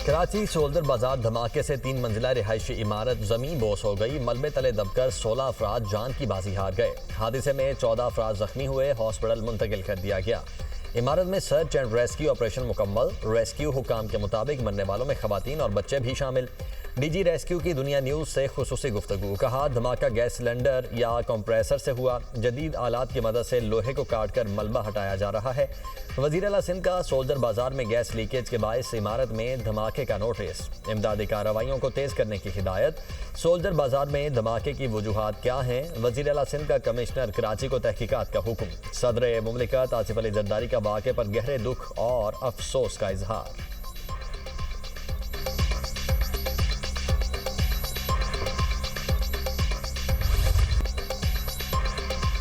Karachi soldier बाजार धमाके से 3 मंजिला रिहायशी इमारत जमीन बोस हो गई। मलबे तले दबकर 16 अफराद जान की बाजी हार गए। हादसे में 14 अफराद जख्मी हुए, हॉस्पिटल मुंतकिल कर दिया गया। इमारत में सर्च एंड रेस्क्यू ऑपरेशन मुकम्मल। रेस्क्यू हुकाम के मुताबिक मरने वालों में खवातीन और बच्चे भी शामिल। डीजी रेस्क्यू की दुनिया न्यूज़ से खुसूसी गुफ्तगू। कहा, धमाका गैस सिलेंडर या कंप्रेसर से हुआ। जदीद आलात की मदद से लोहे को काट कर मलबा हटाया जा रहा है। वज़ीर आला सिंध का सोल्जर बाजार में गैस लीकेज के बायस इमारत में धमाके का नोटिस। इमदादी कार्रवाइयों को तेज़ करने की हिदायत। सोल्जर बाजार में धमाके की वजूहात क्या हैं? वज़ीर आला सिंध का कमिश्नर कराची को तहकीकात का हुक्म। सदर मुमलिकत आसिफ अली जरदारी का वाक़े पर गहरे दुख और अफसोस का इजहार।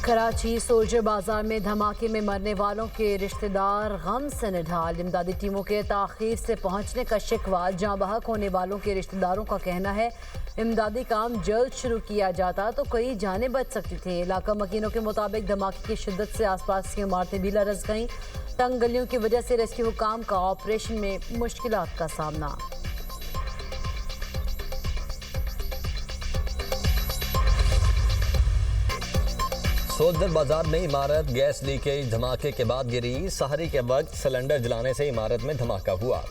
कराची सोल्जर बाजार में धमाके में मरने वालों के रिश्तेदार गम से निढाल। इमदादी टीमों के ताख़ीर से पहुंचने का शिकवा। जाँ बहक होने वालों के रिश्तेदारों का कहना है, इमदादी काम जल्द शुरू किया जाता तो कई जानें बच सकती थीं। इलाका मकीनों के मुताबिक धमाके की शिद्दत से आसपास की इमारतें भी लरज़ गईं। तंग गलियों की वजह से रेस्क्यू हुकाम का ऑपरेशन में मुश्किलात का सामना। सोल्जर बाजार में इमारत गैस लीकेज धमाके के बाद गिरी। सहरी के वक्त सिलेंडर जलाने से इमारत में धमाका हुआ।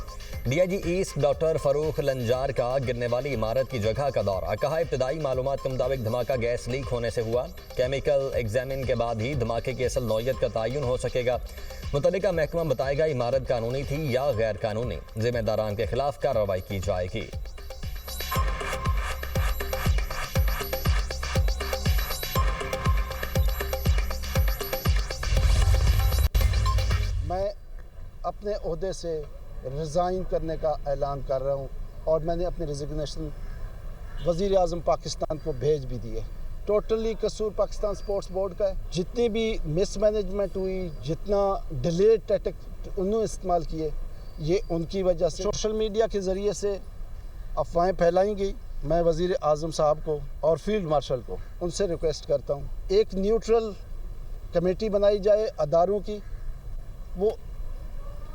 DIG east doctor Farrukh Lanjar का गिरने वाली इमारत की जगह का दौरा। कहा, इब्तदाई मालूमात के मुताबिक धमाका गैस लीक होने से हुआ। केमिकल एग्जामिन के बाद ही धमाके की असल नौयत का तयन हो सकेगा। मुतल्लिका महकमा बताएगा इमारत कानूनी थी या गैर कानूनी। जिम्मेदारान के खिलाफ कार्रवाई की जाएगी। मैं अपने ओहदे से रिज़ाइन करने का ऐलान कर रहा हूँ और मैंने अपने रिजिग्नेशन वज़ीर आज़म पाकिस्तान को भेज भी दिए। टोटली कसूर पाकिस्तान स्पोर्ट्स बोर्ड का है। जितनी भी मिसमैनेजमेंट हुई, जितना डिले टैक्टिक उन्होंने इस्तेमाल किए, ये उनकी वजह से सोशल मीडिया के ज़रिए से अफवाहें फैलाई गई। मैं वज़ीर आज़म साहब को और फील्ड मार्शल को उनसे रिक्वेस्ट करता हूँ, एक न्यूट्रल कमेटी बनाई जाए अदारों की, वो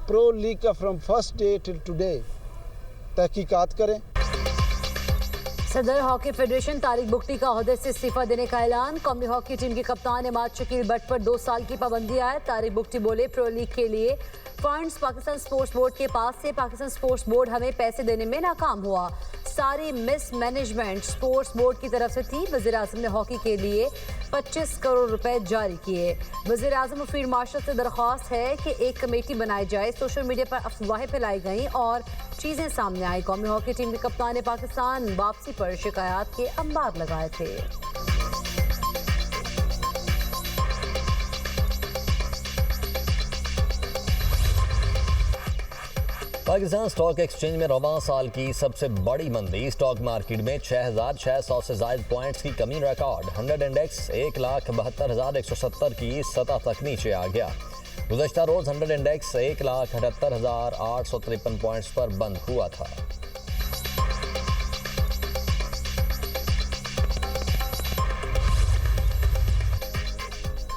प्रो लीग का from first day till today तहकीकात करें। सदर हॉकी फेडरेशन तारिक बुख्ती का ओहदे से इस्तीफा देने का ऐलान। कौमी हॉकी टीम के कप्तान इमाद शकील बट पर 2 साल की पाबंदी आए। तारिक बुख्ती बोले, प्रो लीग के लिए फंड्स पाकिस्तान स्पोर्ट्स बोर्ड के पास से। पाकिस्तान स्पोर्ट्स बोर्ड हमें पैसे देने में नाकाम हुआ। सारी मिसमैनेजमेंट स्पोर्ट्स बोर्ड की तरफ से थी। वज़ीर आज़म ने हॉकी के लिए 25 करोड़ रुपए जारी किए। वज़ीर आज़म और फील्ड मार्शल से दरख्वास्त है कि एक कमेटी बनाई जाए। सोशल मीडिया पर अफवाहें फैलाई गईं और चीज़ें सामने आई। कौमी हॉकी टीम के कप्तान पाकिस्तान वापसी पर शिकायत के अंबार लगाए थे। पाकिस्तान स्टॉक एक्सचेंज में रवां साल की सबसे बड़ी मंदी। स्टॉक मार्केट में 6,600 से ज़ायद पॉइंट्स की कमी रिकॉर्ड। 100 इंडेक्स 1,72,170 की सतह तक नीचे आ गया। गुज़श्ता रोज़ 100 इंडेक्स 1,78,853 पॉइंट्स पर बंद हुआ था।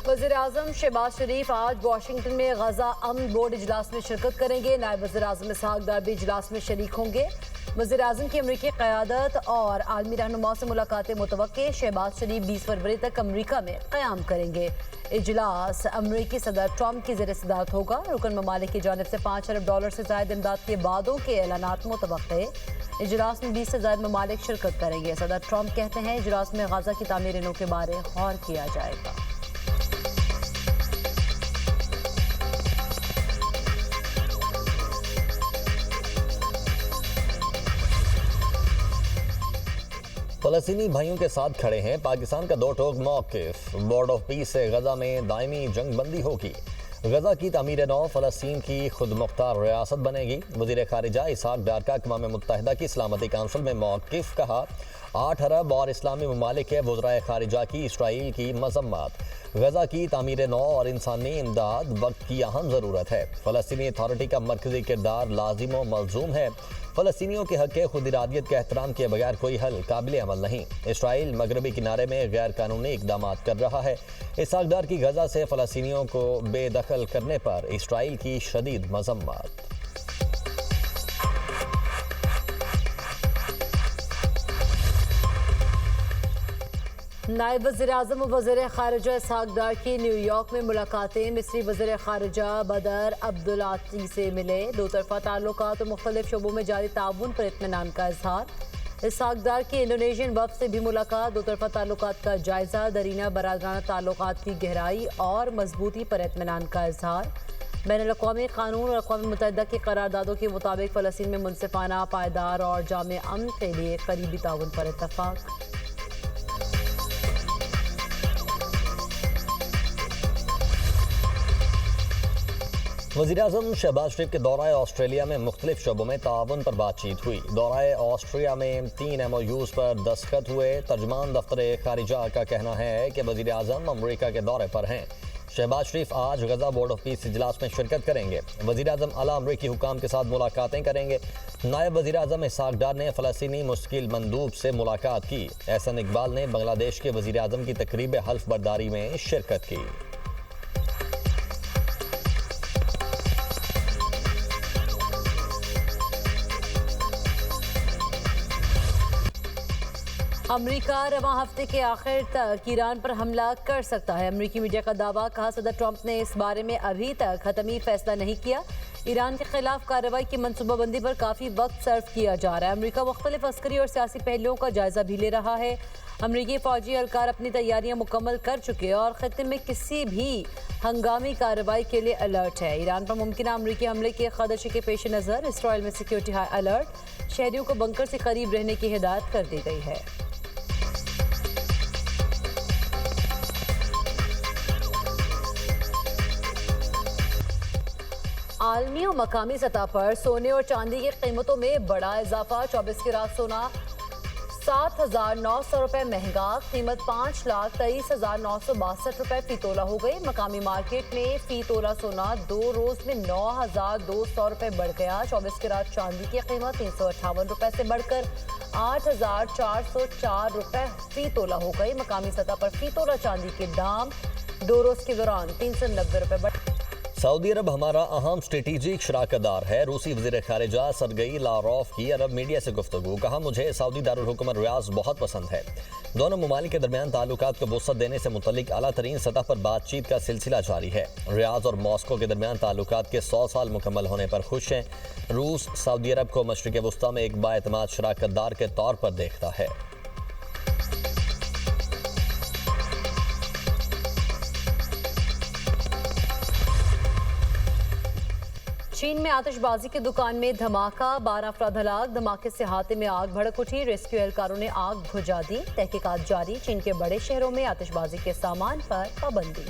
वज़ीर आज़म शहबाज शरीफ आज वाशिंगटन में गजा अमन बोर्ड इजलास में शिरकत करेंगे। नायब वज़ीर आज़म इसहाक डार भी इजलास में शरीक होंगे। वज़ीर आज़म की अमरीकी क़यादत और आलमी रहनुमा से मुलाकातें मुतवक्के। शहबाज शरीफ 20 फरवरी तक अमरीका में क़याम करेंगे। इजलास अमरीकी सदर ट्रंप की ज़ेर सदारत होगा। रुकन ममालिक की जानिब से $5 अरब से ज़ायद इमदाद के वादों के ऐलानात मुतवक्के। इजलास में 20 से ज़ायद ममालिक शिरकत करेंगे। सदर ट्रंप कहते हैं, इजलास में गजा की तामीर नो के बारे गौर किया जाएगा। फ़लस्तीनी भाइयों के साथ खड़े हैं पाकिस्तान का 2 टोक मौक़िफ़। बोर्ड ऑफ पीस से गजा में दायमी जंग बंदी होगी। गजा की तामीर नौ फ़लस्तीन की खुद मुख्तार रियासत बनेगी। वज़ीर ख़ारिजा इसहाक डार का अक़वाम मुत्तहिदा की सलामती काउंसिल में मौक़िफ़। कहा, 8 अरब और इस्लामी ममालिक के वज़राए ख़ारिजा की इसराइल की मज़म्मत। गजा की तामीर नौ और इंसानी इमदाद वक्त की अहम ज़रूरत है। फ़लस्तीनी अथॉरिटी का मरकज़ी किरदार लाजिम व मलजूम है। फ़लस्तीनियों के हक़ खुद इरादियत के एहतराम के बगैर कोई हल काबिल अमल नहीं। इसराइल मगरबी किनारे में गैर कानूनी इक़दाम कर रहा है। इसहाक डार की गजा से फ़लस्तीनियों को बेदखल करने पर इसराइल की शदीद मज़म्मत। नायब वज़ीर-ए-आज़म और वज़ीर ख़ारिजा इसहाक़ डार की न्यूयॉर्क में मुलाकातें। मिस्री वज़ीर ख़ारिजा बदर अब्दुल्लाती से मिले। दो तरफ़ा ताल्लुकात और मुख्तलिफ शोबों में जारी ताउन पर इत्मीनान का इजहार। इसहाक़ डार की इंडोनेशियन वफ़द से भी मुलाकात। दो तरफ़ा ताल्लुकात का जायज़ा। दरीना बरादराना ताल्लुकात की गहराई और मजबूती पर इत्मीनान का इजहार। बैनुल-अक़वामी क़ानून और अक़वाम मुत्तहिदा की करारदादों के मुताबिक फ़लस्तीन में मुनसिफ़ाना, पायदार और जामे अमन के लिए करीबी ताउन पर इत्तफ़ाक़। वज़ीर-ए-आज़म शहबाज शरीफ के दौराए ऑस्ट्रेलिया में मुख्तलिफ शोबों में ताउन पर बातचीत हुई। दौराए ऑस्ट्रिया में 3 MOUs पर दस्तखत हुए। तर्जमान दफ्तर खारिजा का कहना है कि वज़ीर-ए-आज़म अमरीका के दौरे पर हैं। शहबाज शरीफ आज गजा बोर्ड ऑफ पीस इजलास में शिरकत करेंगे। वज़ीर-ए-आज़म आला अमरीकी हुकाम के साथ मुलाकातें करेंगे। नायब वज़ीर-ए-आज़म इसहाक़ डार ने फ़लस्तीनी मुस्तकिल मंदूब से मुलाकात की। एहसन इकबाल ने बांग्लादेश के वज़ीर-ए-आज़म की तकरीब हल्फ बर्दारी में शिरकत की। अमेरिका रवां हफ्ते के आखिर तक ईरान पर हमला कर सकता है। अमेरिकी मीडिया का दावा। कहा सदर ट्रंप ने इस बारे में अभी तक हतमी फैसला नहीं किया। ईरान के खिलाफ कार्रवाई की मनसूबाबंदी पर काफ़ी वक्त सर्व किया जा रहा है। अमेरिका मुख्तलिफ अस्करी और सियासी पहलुओं का जायजा भी ले रहा है। अमेरिकी फौजी एहलकार अपनी तैयारियां मुकम्मल कर चुके हैं और खत्ते में किसी भी हंगामी कार्रवाई के लिए अलर्ट है। ईरान पर मुमकिन अमेरिकी हमले के खदशे के पेश नज़र इसराइल में सिक्योरिटी हाई अलर्ट। शहरियों को बंकर से करीब रहने की हिदायत कर दी गई है। आलमी और मकामी सतह पर सोने और चांदी की कीमतों में बड़ा इजाफा। 24 कैरेट सोना 7,900 रुपये महंगा। कीमत 5,23,962 रुपये फी तोला हो गई। मकामी मार्केट में फी तोला सोना 2 रोज में 9,200 रुपये बढ़ गया। 24 कैरेट चांदी की कीमत 358 रुपये से बढ़कर 8,404 रुपये फी तोला हो गई। मकामी सतह पर फी तोला चांदी के दाम 2 रोज के दौरान 390 रुपये बढ़। सऊदी अरब हमारा अहम स्ट्रेटेजिक शराकतदार है। रूसी वज़ीर ख़ारिजा सरगई लारोफ की अरब मीडिया से गुफ्तगू। कहा, मुझे सऊदी दारुल हुकूमत रियाज बहुत पसंद है। दोनों ममालिक के दरमियान ताल्लुकात को वुसअत देने से मुतल्लिक आला तरीन सतह पर बातचीत का सिलसिला जारी है। रियाज और मॉस्को के दरमियान ताल्लुकात के 100 साल मुकम्मल होने पर खुश हैं। रूस सऊदी अरब को मशरिक़ वुस्ता में एक बाएतमाद शराकतदार के तौर पर देखता है। चीन में आतिशबाजी की दुकान में धमाका, 12 अफराद हलाक। धमाके से हाथे में आग भड़क उठी। रेस्क्यू एहलकारों ने आग बुझा दी। तहकीकात जारी। चीन के बड़े शहरों में आतिशबाजी के सामान पर पाबंदी।